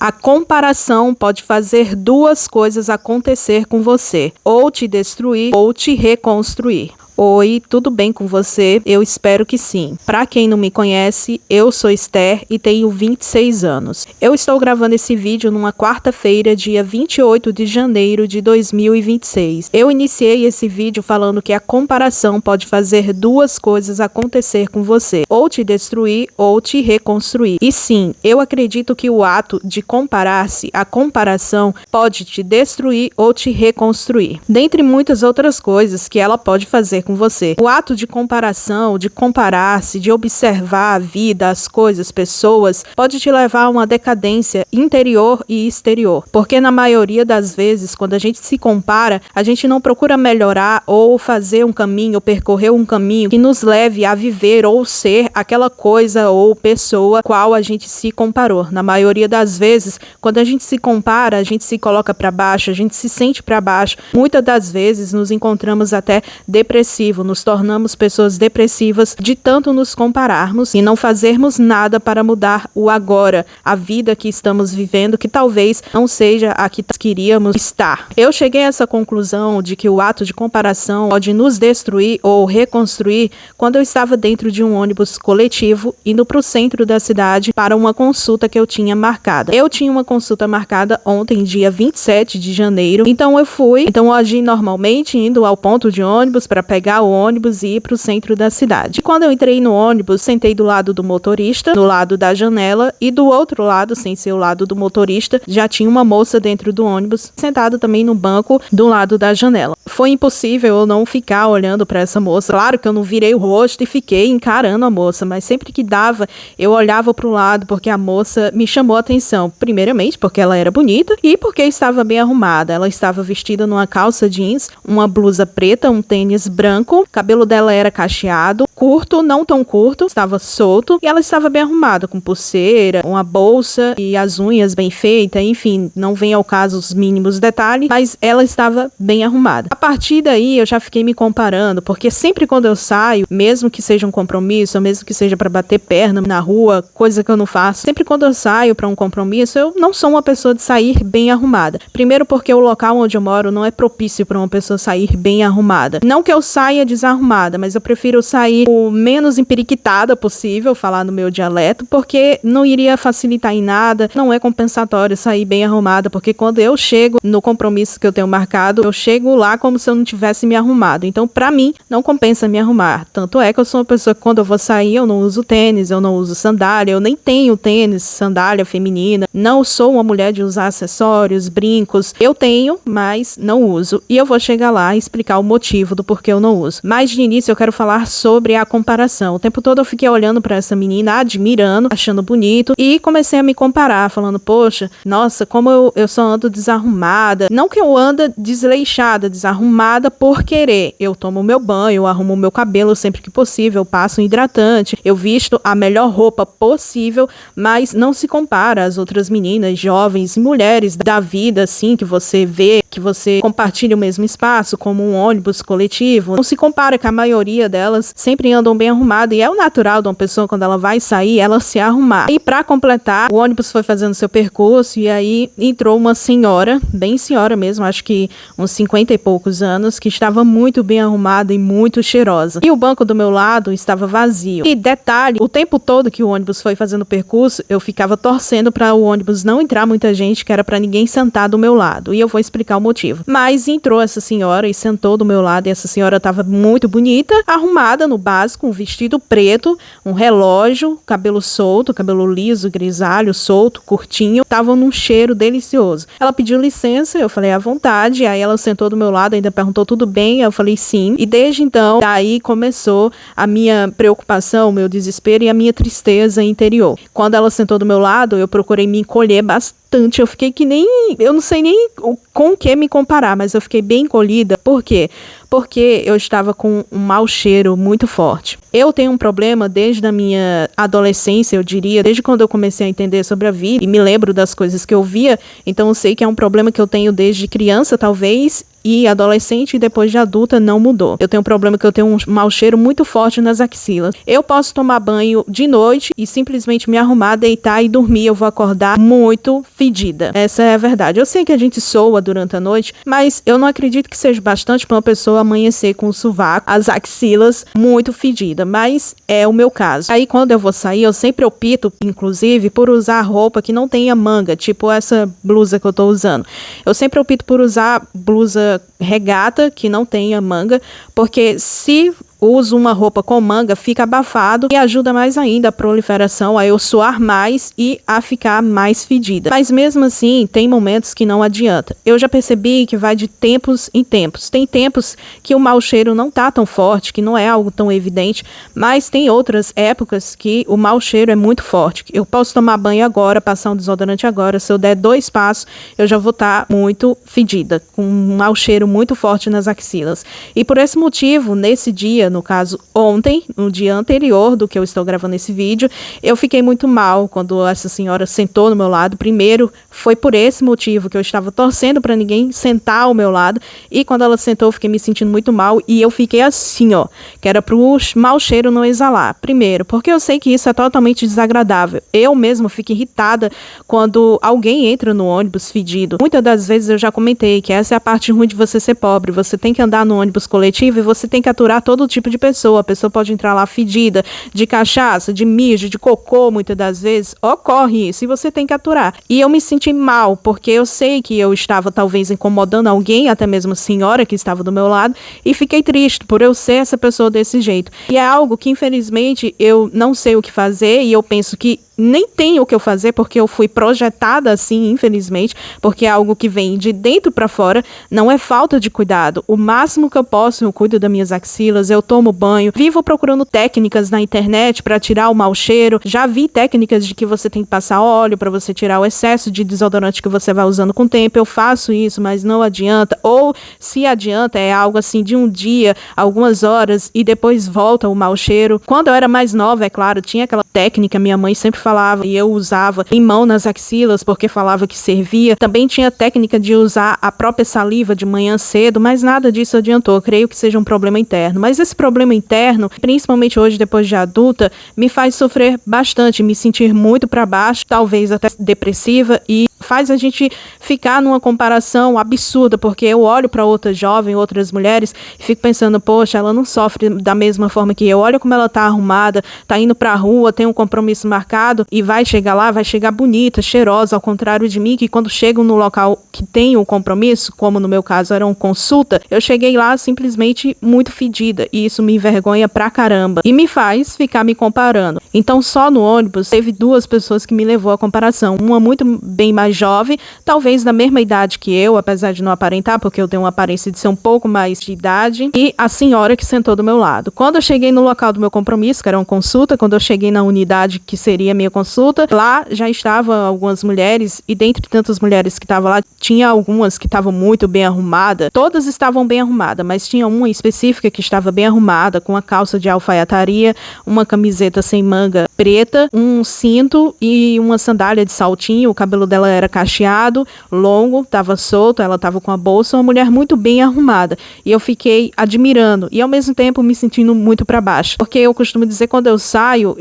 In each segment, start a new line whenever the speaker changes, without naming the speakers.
A comparação pode fazer duas coisas acontecer com você: ou te destruir ou te reconstruir. Oi, tudo bem com você? Eu espero que sim. Para quem não me conhece, eu sou Esther e tenho 26 anos. Eu estou gravando esse vídeo numa quarta-feira, dia 28 de janeiro de 2026. Eu iniciei esse vídeo falando que a comparação pode fazer duas coisas acontecer com você: ou te destruir ou te reconstruir. E sim, eu acredito que o ato de comparar-se, a comparação, pode te destruir ou te reconstruir. Dentre muitas outras coisas que ela pode fazer com você. O ato de comparação, de comparar-se, de observar a vida, as coisas, pessoas, pode te levar a uma decadência interior e exterior. Porque na maioria das vezes, quando a gente se compara, a gente não procura melhorar ou fazer um caminho, ou percorrer um caminho que nos leve a viver ou ser aquela coisa ou pessoa qual a gente se comparou. Na maioria das vezes, quando a gente se compara, a gente se coloca para baixo, a gente se sente para baixo. Muitas das vezes nos encontramos até depressivos, nos tornamos pessoas depressivas de tanto nos compararmos e não fazermos nada para mudar o agora, a vida que estamos vivendo, que talvez não seja a que queríamos estar. Eu cheguei a essa conclusão de que o ato de comparação pode nos destruir ou reconstruir quando eu estava dentro de um ônibus coletivo indo para o centro da cidade para uma consulta que eu tinha marcada. Eu tinha uma consulta marcada ontem, dia 27 de janeiro, então eu agi normalmente indo ao ponto de ônibus para pegar o ônibus e ir para o centro da cidade. E quando eu entrei no ônibus, sentei do lado do motorista, do lado da janela, e do outro lado, sem ser o lado do motorista, já tinha uma moça dentro do ônibus, sentada também no banco do lado da janela. Foi impossível eu não ficar olhando para essa moça. Claro que eu não virei o rosto e fiquei encarando a moça, mas sempre que dava, eu olhava para o lado porque a moça me chamou a atenção. Primeiramente, porque ela era bonita e porque estava bem arrumada. Ela estava vestida numa calça jeans, uma blusa preta, um tênis branco. O cabelo dela era cacheado, curto, não tão curto, estava solto, e ela estava bem arrumada, com pulseira, uma bolsa e as unhas bem feitas, enfim, não vem ao caso os mínimos detalhes, mas ela estava bem arrumada. A partir daí eu já fiquei me comparando, porque sempre quando eu saio, mesmo que seja um compromisso, ou mesmo que seja para bater perna na rua, coisa que eu não faço, sempre quando eu saio para um compromisso, eu não sou uma pessoa de sair bem arrumada. Primeiro porque o local onde eu moro não é propício para uma pessoa sair bem arrumada. Não que eu saia desarrumada, mas eu prefiro sair o menos emperiquitada possível, falar no meu dialeto, porque não iria facilitar em nada, não é compensatório sair bem arrumada, porque quando eu chego no compromisso que eu tenho marcado, eu chego lá como se eu não tivesse me arrumado. Então, pra mim, não compensa me arrumar. Tanto é que eu sou uma pessoa que quando eu vou sair, eu não uso tênis, eu não uso sandália, eu nem tenho tênis, sandália feminina, não sou uma mulher de usar acessórios, brincos. Eu tenho, mas não uso. E eu vou chegar lá e explicar o motivo do porquê eu não uso. Mas de início eu quero falar sobre a comparação. O tempo todo eu fiquei olhando para essa menina, admirando, achando bonito, e comecei a me comparar, falando, poxa, nossa, como eu só ando desarrumada. Não que eu anda desleixada, desarrumada por querer. Eu tomo meu banho, eu arrumo meu cabelo sempre que possível, eu passo um hidratante, eu visto a melhor roupa possível, mas não se compara às outras meninas, jovens e mulheres da vida, assim, que você vê, que você compartilha o mesmo espaço, como um ônibus coletivo. Não se compara que a maioria delas sempre andam bem arrumadas, e é o natural de uma pessoa, quando ela vai sair, ela se arrumar. E pra completar, o ônibus foi fazendo seu percurso, e aí entrou uma senhora, bem senhora mesmo, acho que uns 50 e poucos anos, que estava muito bem arrumada e muito cheirosa. E o banco do meu lado estava vazio. E detalhe, o tempo todo que o ônibus foi fazendo o percurso, eu ficava torcendo para o ônibus não entrar muita gente, que era para ninguém sentar do meu lado. E eu vou explicar o motivo. Mas entrou essa senhora e sentou do meu lado, e essa senhora estava muito bonita, arrumada no básico, um vestido preto, um relógio, cabelo solto, cabelo liso, grisalho, solto, curtinho, tava num cheiro delicioso. Ela pediu licença, eu falei à vontade, aí ela sentou do meu lado, ainda perguntou tudo bem, eu falei sim, e desde então, daí começou a minha preocupação, o meu desespero e a minha tristeza interior. Quando ela sentou do meu lado, eu procurei me encolher bastante, eu fiquei que nem, eu não sei nem com o que me comparar, mas eu fiquei bem encolhida. Por quê? Porque eu estava com um mau cheiro muito forte. Eu tenho um problema desde a minha adolescência, eu diria, desde quando eu comecei a entender sobre a vida e me lembro das coisas que eu via, então eu sei que é um problema que eu tenho desde criança, talvez, e adolescente e depois de adulta não mudou. Eu tenho um problema que eu tenho um mau cheiro muito forte nas axilas. Eu posso tomar banho de noite e simplesmente me arrumar, deitar e dormir. Eu vou acordar muito fedida. Essa é a verdade. Eu sei que a gente soa durante a noite, mas eu não acredito que seja bastante para uma pessoa amanhecer com o sovaco, as axilas muito fedida, mas é o meu caso. Aí quando eu vou sair, eu sempre opto, inclusive, por usar roupa que não tenha manga, tipo essa blusa que eu tô usando. Eu sempre opto por usar blusa regata que não tenha manga, porque se uso uma roupa com manga, fica abafado e ajuda mais ainda a proliferação, a eu suar mais e a ficar mais fedida. Mas mesmo assim, tem momentos que não adianta. Eu já percebi que vai de tempos em tempos. Tem tempos que o mau cheiro não tá tão forte, que não é algo tão evidente, mas tem outras épocas que o mau cheiro é muito forte. Eu posso tomar banho agora, passar um desodorante agora, se eu der 2 passos, eu já vou estar muito fedida, com um mau cheiro muito forte nas axilas. E por esse motivo, nesse dia, no caso ontem, no dia anterior do que eu estou gravando esse vídeo, eu fiquei muito mal quando essa senhora sentou no meu lado. Primeiro, foi por esse motivo que eu estava torcendo para ninguém sentar ao meu lado, e quando ela sentou eu fiquei me sentindo muito mal e eu fiquei assim, ó, que era pro mau cheiro não exalar. Primeiro, porque eu sei que isso é totalmente desagradável. Eu mesmo fico irritada quando alguém entra no ônibus fedido. Muitas das vezes eu já comentei que essa é a parte ruim de você ser pobre. Você tem que andar no ônibus coletivo e você tem que aturar todo tipo de pessoa. A pessoa pode entrar lá fedida, de cachaça, de mijo, de cocô, muitas das vezes. Ocorre isso e você tem que aturar. E eu me senti mal, porque eu sei que eu estava talvez incomodando alguém, até mesmo a senhora que estava do meu lado, e fiquei triste por eu ser essa pessoa desse jeito. E é algo que infelizmente eu não sei o que fazer, e eu penso que nem tenho o que eu fazer, porque eu fui projetada assim, infelizmente, porque é algo que vem de dentro para fora. Não é falta de cuidado. O máximo que eu posso, eu cuido das minhas axilas, eu tomo banho, vivo procurando técnicas na internet para tirar o mau cheiro. Já vi técnicas de que você tem que passar óleo para você tirar o excesso de desodorante que você vai usando com o tempo. Eu faço isso, mas não adianta. Ou se adianta, é algo assim de um dia, algumas horas, e depois volta o mau cheiro. Quando eu era mais nova, é claro, tinha aquela técnica, minha mãe sempre falava, e eu usava limão nas axilas porque falava que servia. Também tinha técnica de usar a própria saliva de manhã cedo, mas nada disso adiantou. Eu creio que seja um problema interno. Mas esse problema interno, principalmente hoje depois de adulta, me faz sofrer bastante, me sentir muito para baixo, talvez até depressiva, e faz a gente ficar numa comparação absurda, porque eu olho para outra jovem, outras mulheres, e fico pensando, poxa, ela não sofre da mesma forma que eu. Olha como ela tá arrumada, tá indo pra rua, tem um compromisso marcado e vai chegar lá, vai chegar bonita, cheirosa, ao contrário de mim, que quando chego no local que tem o compromisso, como no meu caso era uma consulta, eu cheguei lá simplesmente muito fedida, e isso me envergonha pra caramba e me faz ficar me comparando. Então só no ônibus teve 2 pessoas que me levou à comparação, uma muito bem mais jovem, talvez da mesma idade que eu, apesar de não aparentar, porque eu tenho uma aparência de ser um pouco mais de idade, e a senhora que sentou do meu lado. Quando eu cheguei no local do meu compromisso, que era uma consulta, quando eu cheguei na unidade que seria a minha consulta, lá já estavam algumas mulheres, e dentre tantas mulheres que estavam lá, tinha algumas que estavam muito bem arrumadas. Todas estavam bem arrumadas, mas tinha uma específica que estava bem arrumada, com uma calça de alfaiataria, uma camiseta sem manga preta, um cinto e uma sandália de saltinho. O cabelo dela era cacheado, longo, estava solto, ela estava com a bolsa, uma mulher muito bem arrumada. E eu fiquei admirando e ao mesmo tempo me sentindo muito para baixo, porque eu costumo dizer, quando eu saio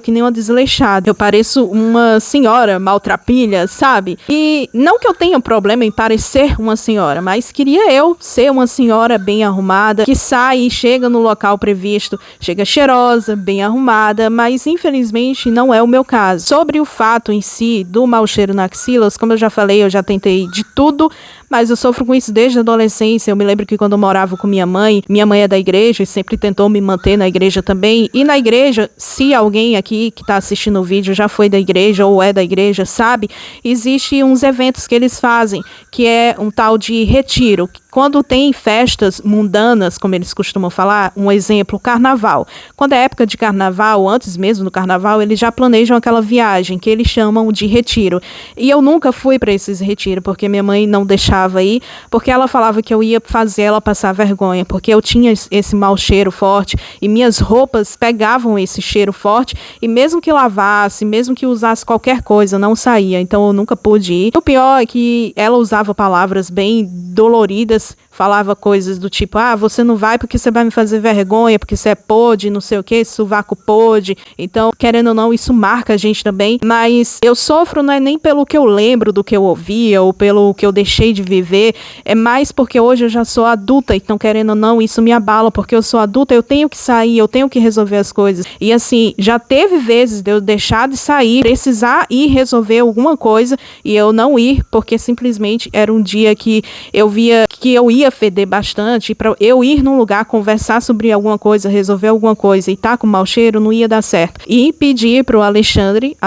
que nem uma desleixada. Eu pareço uma senhora maltrapilha, sabe? E não que eu tenha problema em parecer uma senhora, mas queria eu ser uma senhora bem arrumada, que sai e chega no local previsto, chega cheirosa, bem arrumada, mas infelizmente não é o meu caso. Sobre o fato em si do mau cheiro na axilas, como eu já falei, eu já tentei de tudo, mas eu sofro com isso desde a adolescência. Eu me lembro que quando eu morava com minha mãe é da igreja e sempre tentou me manter na igreja também. E na igreja, se alguém aqui que está assistindo o vídeo já foi da igreja ou é da igreja, sabe? Existem uns eventos que eles fazem, que é um tal de retiro. Quando tem festas mundanas, como eles costumam falar, um exemplo, carnaval. Quando é época de carnaval, antes mesmo do carnaval, eles já planejam aquela viagem que eles chamam de retiro. E eu nunca fui para esses retiros, porque minha mãe não deixava ir, porque ela falava que eu ia fazer ela passar vergonha, porque eu tinha esse mau cheiro forte e minhas roupas pegavam esse cheiro forte, e mesmo que lavasse, mesmo que usasse qualquer coisa, não saía. Então eu nunca pude ir. O pior é que ela usava palavras bem doloridas falava coisas do tipo, você não vai porque você vai me fazer vergonha, porque você é podre, não sei o que, sovaco podre. Então, querendo ou não, isso marca a gente também, mas eu sofro não é nem pelo que eu lembro do que eu ouvia, ou pelo que eu deixei de viver, é mais porque hoje eu já sou adulta, então querendo ou não, isso me abala, porque eu sou adulta, eu tenho que sair, eu tenho que resolver as coisas. E assim, já teve vezes de eu deixar de sair, precisar ir resolver alguma coisa e eu não ir, porque simplesmente era um dia que eu via que eu ia feder bastante, para eu ir num lugar, conversar sobre alguma coisa, resolver alguma coisa e tá com mau cheiro, não ia dar certo. E pedir pro Alexandre,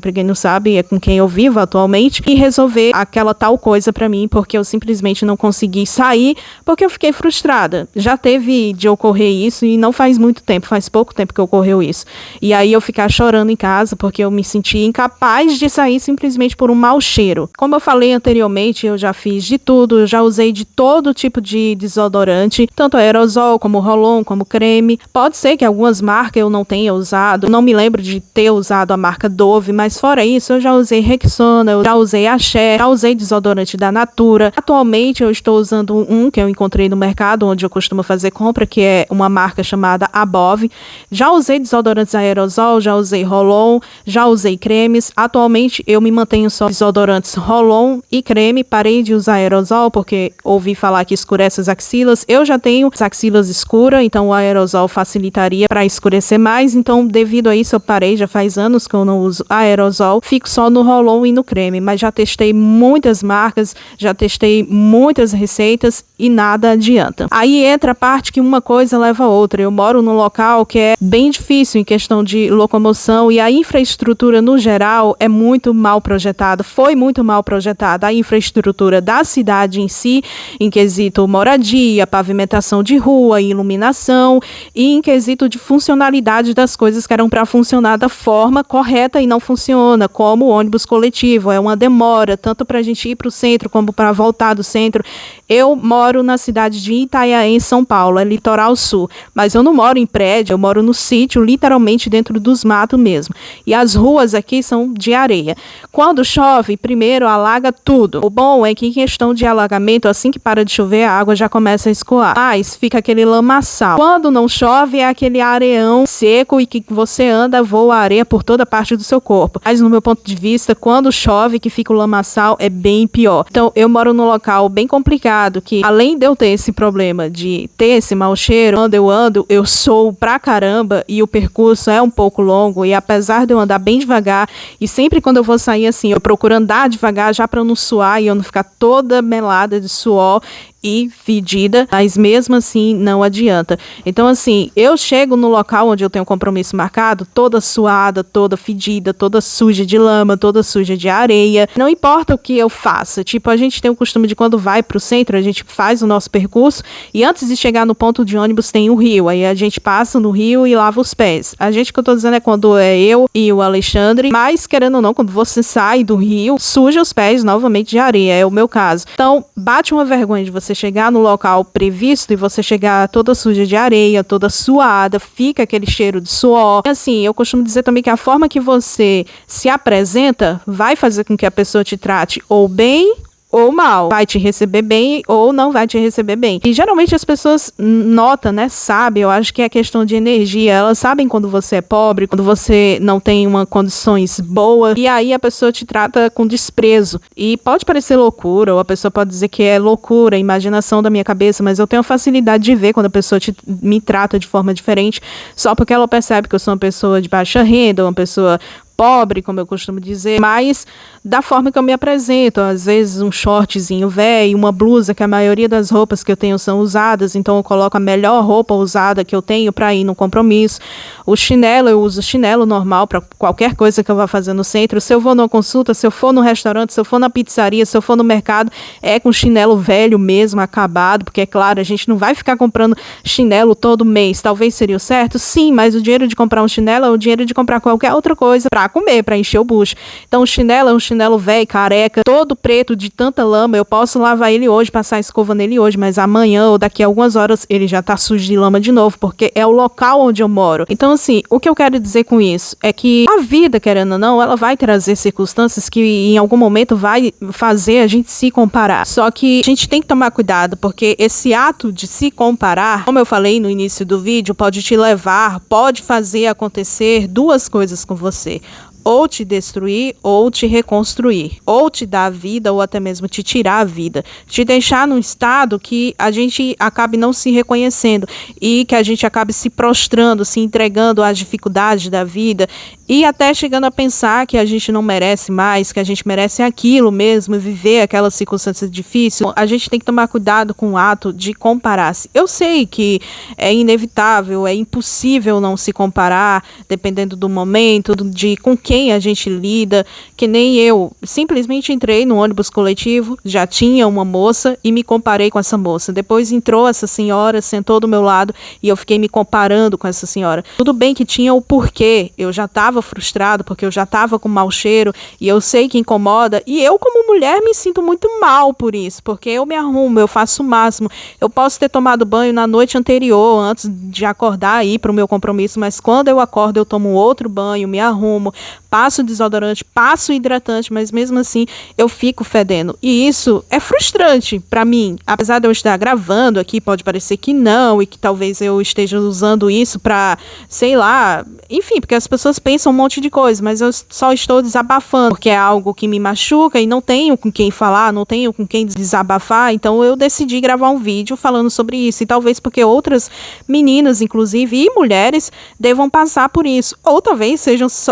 pra quem não sabe, é com quem eu vivo atualmente, e resolver aquela tal coisa pra mim, porque eu simplesmente não consegui sair, porque eu fiquei frustrada. Já teve de ocorrer isso e não faz muito tempo, faz pouco tempo que ocorreu isso. E aí eu ficar chorando em casa, porque eu me senti incapaz de sair simplesmente por um mau cheiro. Como eu falei anteriormente, eu já fiz de tudo, eu já usei de todo tipo de desodorante, tanto aerosol, como roll-on, como creme. Pode ser que algumas marcas eu não tenha usado, não me lembro de ter usado a marca Dove, mas fora isso, eu já usei Rexona, eu já usei Axé, já usei desodorante da Natura. Atualmente eu estou usando um que eu encontrei no mercado, onde eu costumo fazer compra, que é uma marca chamada Above. Já usei desodorantes aerosol, já usei roll-on, já usei cremes. Atualmente eu me mantenho só desodorantes roll-on e creme, parei de usar aerosol, porque ouvi falar que escurece as axilas. Eu já tenho as axilas escuras, então o aerosol facilitaria para escurecer mais, então devido a isso eu parei, já faz anos que eu não uso aerosol, fico só no roll-on e no creme, mas já testei muitas marcas, já testei muitas receitas e nada adianta. Aí entra a parte que uma coisa leva a outra. Eu moro num local que é bem difícil em questão de locomoção e a infraestrutura no geral é muito mal projetada, foi muito mal projetada. A infraestrutura da cidade em si, em quesito moradia, pavimentação de rua, iluminação e em quesito de funcionalidade das coisas que eram para funcionar da forma correta e não funciona, como o ônibus coletivo, é uma demora, tanto para a gente ir para o centro como para voltar do centro. Eu moro na cidade de Itanhaém, São Paulo, é litoral sul, mas eu não moro em prédio, eu moro no sítio, literalmente dentro dos matos mesmo. E as ruas aqui são de areia. Quando chove, primeiro alaga tudo. O bom é que em questão de alagamento, assim que para de chover, a água já começa a escoar, mas fica aquele lamaçal. Quando não chove, é aquele areão seco e que você anda, voa areia por toda parte do seu corpo. Mas no meu ponto de vista, quando chove, que fica o lamaçal, é bem pior. Então, eu moro num local bem complicado, que além de eu ter esse problema de ter esse mau cheiro, quando eu ando, eu sou pra caramba e o percurso é um pouco longo e apesar de eu andar bem devagar e sempre quando eu vou sair assim, eu procuro andar devagar já pra eu não suar e eu não ficar toda melada de suor e fedida, mas mesmo assim não adianta. Então assim, eu chego no local onde eu tenho um compromisso marcado, toda suada, toda fedida, toda suja de lama, toda suja de areia, não importa o que eu faça, tipo, a gente tem o costume de quando vai pro centro, a gente faz o nosso percurso e antes de chegar no ponto de ônibus tem o rio, aí a gente passa no rio e lava os pés. A gente que eu tô dizendo é quando é eu e o Alexandre, mas querendo ou não, quando você sai do rio, suja os pés novamente de areia, é o meu caso. Então, bate uma vergonha de você chegar no local previsto e você chegar toda suja de areia, toda suada, fica aquele cheiro de suor. E assim, eu costumo dizer também que a forma que você se apresenta vai fazer com que a pessoa te trate ou bem ou mal, vai te receber bem ou não vai te receber bem. E geralmente as pessoas notam, né, sabem, eu acho que é questão de energia, elas sabem quando você é pobre, quando você não tem uma condições boas, e aí a pessoa te trata com desprezo. E pode parecer loucura, ou a pessoa pode dizer que é loucura, imaginação da minha cabeça, mas eu tenho facilidade de ver quando a pessoa me trata de forma diferente, só porque ela percebe que eu sou uma pessoa de baixa renda, uma pessoa pobre, como eu costumo dizer, mas da forma que eu me apresento, às vezes um shortzinho velho, uma blusa, que a maioria das roupas que eu tenho são usadas, então eu coloco a melhor roupa usada que eu tenho para ir no compromisso. O chinelo, eu uso chinelo normal para qualquer coisa que eu vá fazer no centro. Se eu vou numa consulta, se eu for no restaurante, se eu for na pizzaria, se eu for no mercado, é com chinelo velho mesmo, acabado, porque é claro, a gente não vai ficar comprando chinelo todo mês. Talvez seria o certo? Sim, mas o dinheiro de comprar um chinelo é o dinheiro de comprar qualquer outra coisa para comer, pra encher o bucho. Então o chinelo é um chinelo velho, careca, todo preto de tanta lama. Eu posso lavar ele hoje, passar a escova nele hoje, mas amanhã ou daqui a algumas horas ele já tá sujo de lama de novo, porque é o local onde eu moro. Então assim, o que eu quero dizer com isso é que a vida, querendo ou não, ela vai trazer circunstâncias que em algum momento vai fazer a gente se comparar. Só que a gente tem que tomar cuidado, porque esse ato de se comparar, como eu falei no início do vídeo, pode te levar, pode fazer acontecer duas coisas com você. Ou te destruir, ou te reconstruir. Ou te dar a vida, ou até mesmo te tirar a vida. Te deixar num estado que a gente acabe não se reconhecendo e que a gente acabe se prostrando, se entregando às dificuldades da vida e até chegando a pensar que a gente não merece mais, que a gente merece aquilo mesmo, viver aquela circunstância difícil. A gente tem que tomar cuidado com o ato de comparar-se. Eu sei que é inevitável, é impossível não se comparar, dependendo do momento, de com quem a gente lida, que nem eu simplesmente entrei no ônibus coletivo, já tinha uma moça e me comparei com essa moça. Depois entrou essa senhora, sentou do meu lado e eu fiquei me comparando com essa senhora. Tudo bem que tinha o porquê, eu já estava frustrado porque eu já estava com mau cheiro e eu sei que incomoda e eu como mulher me sinto muito mal por isso, porque eu me arrumo, eu faço o máximo. Eu posso ter tomado banho na noite anterior, antes de acordar e ir para o meu compromisso, mas quando eu acordo eu tomo outro banho, me arrumo, passo desodorante, passo hidratante, mas mesmo assim eu fico fedendo. E isso é frustrante para mim. Apesar de eu estar gravando aqui, pode parecer que não, e que talvez eu esteja usando isso para, sei lá, enfim, porque as pessoas pensam um monte de coisa, mas eu só estou desabafando, porque é algo que me machuca e não tenho com quem falar, não tenho com quem desabafar, então eu decidi gravar um vídeo falando sobre isso, e talvez porque outras meninas, inclusive, e mulheres, devam passar por isso, ou talvez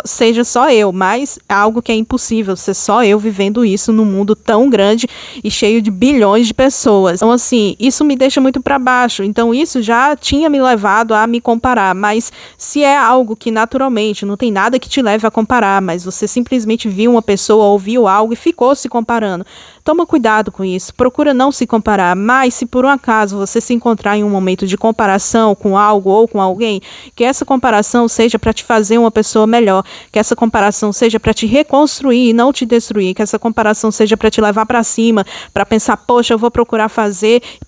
seja só eu, mas é algo que é impossível ser só eu vivendo isso num mundo tão grande e cheio de bilhões de pessoas. Então assim, isso me deixa muito para baixo, então isso já tinha me levado a me comparar, mas se é algo que naturalmente não tem nada que te leve a comparar, mas você simplesmente viu uma pessoa, ouviu algo e ficou se comparando, toma cuidado com isso, procura não se comparar, mas se por um acaso você se encontrar em um momento de comparação com algo ou com alguém, que essa comparação seja para te fazer uma pessoa melhor, que essa comparação seja para te reconstruir e não te destruir, que essa comparação seja para te levar para cima, para pensar, poxa, eu vou procurar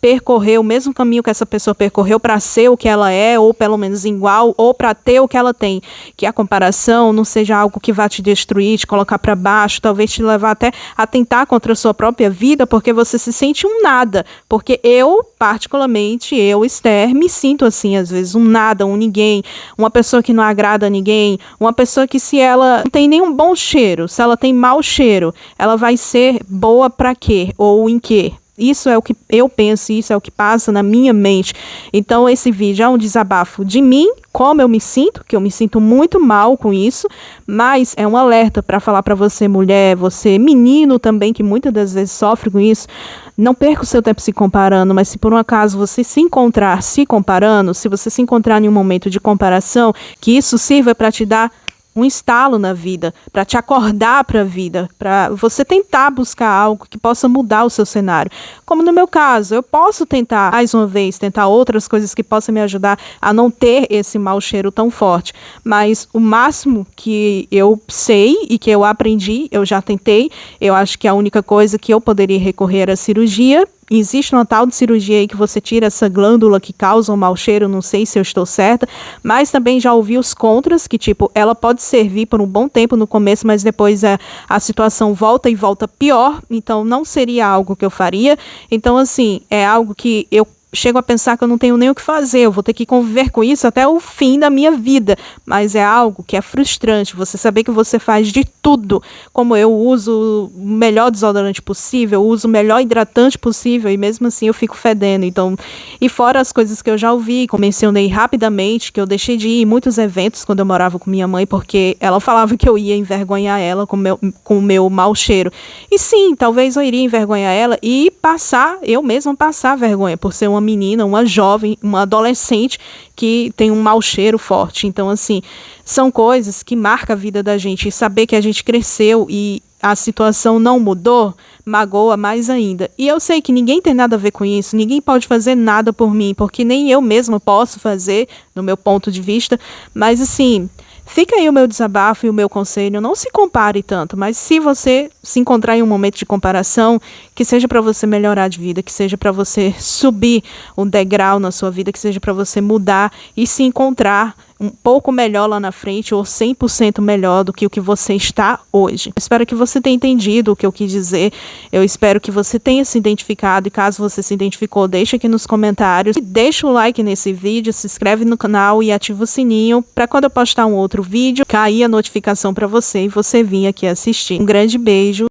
percorrer o mesmo caminho que essa pessoa percorreu para ser o que ela é, ou pelo menos igual, ou para ter o que ela tem, que a comparação não seja algo que vá te destruir, te colocar para baixo, talvez te levar até a tentar contra a sua própria vida, porque você se sente um nada, porque eu, particularmente, Esther, me sinto assim, às vezes, um nada, um ninguém, uma pessoa que não agrada a ninguém, uma pessoa que se ela não tem nenhum bom cheiro, se ela tem mau cheiro, ela vai ser boa para quê? Ou em quê? Isso é o que eu penso, isso é o que passa na minha mente. Então esse vídeo é um desabafo de mim, como eu me sinto, que eu me sinto muito mal com isso, mas é um alerta para falar para você, mulher, você menino também, que muitas das vezes sofre com isso, não perca o seu tempo se comparando, mas se por um acaso você se encontrar se comparando, se você se encontrar em um momento de comparação, que isso sirva para te dar um estalo na vida, para te acordar para a vida, para você tentar buscar algo que possa mudar o seu cenário. Como no meu caso, eu posso tentar, mais uma vez, tentar outras coisas que possam me ajudar a não ter esse mau cheiro tão forte, mas o máximo que eu sei e que eu aprendi, eu já tentei, eu acho que a única coisa que eu poderia recorrer era a cirurgia. Existe uma tal de cirurgia aí que você tira essa glândula que causa um mau cheiro, não sei se eu estou certa, mas também já ouvi os contras, que tipo, ela pode servir por um bom tempo no começo, mas depois a situação volta e volta pior, então não seria algo que eu faria. Então assim, é algo que eu chego a pensar que eu não tenho nem o que fazer, eu vou ter que conviver com isso até o fim da minha vida, mas é algo que é frustrante, você saber que você faz de tudo, como eu uso o melhor desodorante possível, uso o melhor hidratante possível, e mesmo assim eu fico fedendo. Então, e fora as coisas que eu já ouvi, como mencionei rapidamente, que eu deixei de ir em muitos eventos quando eu morava com minha mãe, porque ela falava que eu ia envergonhar ela com o meu mau cheiro, e sim, talvez eu iria envergonhar ela e eu mesma passar vergonha, por ser uma menina, uma jovem, uma adolescente que tem um mau cheiro forte. Então, assim, são coisas que marcam a vida da gente. E saber que a gente cresceu e a situação não mudou, magoa mais ainda. E eu sei que ninguém tem nada a ver com isso, ninguém pode fazer nada por mim, porque nem eu mesma posso fazer, no meu ponto de vista. Mas, assim, Fica aí o meu desabafo e o meu conselho, não se compare tanto, mas se você se encontrar em um momento de comparação, que seja para você melhorar de vida, que seja para você subir um degrau na sua vida, que seja para você mudar e se encontrar um pouco melhor lá na frente ou 100% melhor do que o que você está hoje. Espero que você tenha entendido o que eu quis dizer. Eu espero que você tenha se identificado e caso você se identificou, deixa aqui nos comentários. Deixa o like nesse vídeo, se inscreve no canal e ativa o sininho para quando eu postar um outro vídeo, cair a notificação para você e você vir aqui assistir. Um grande beijo.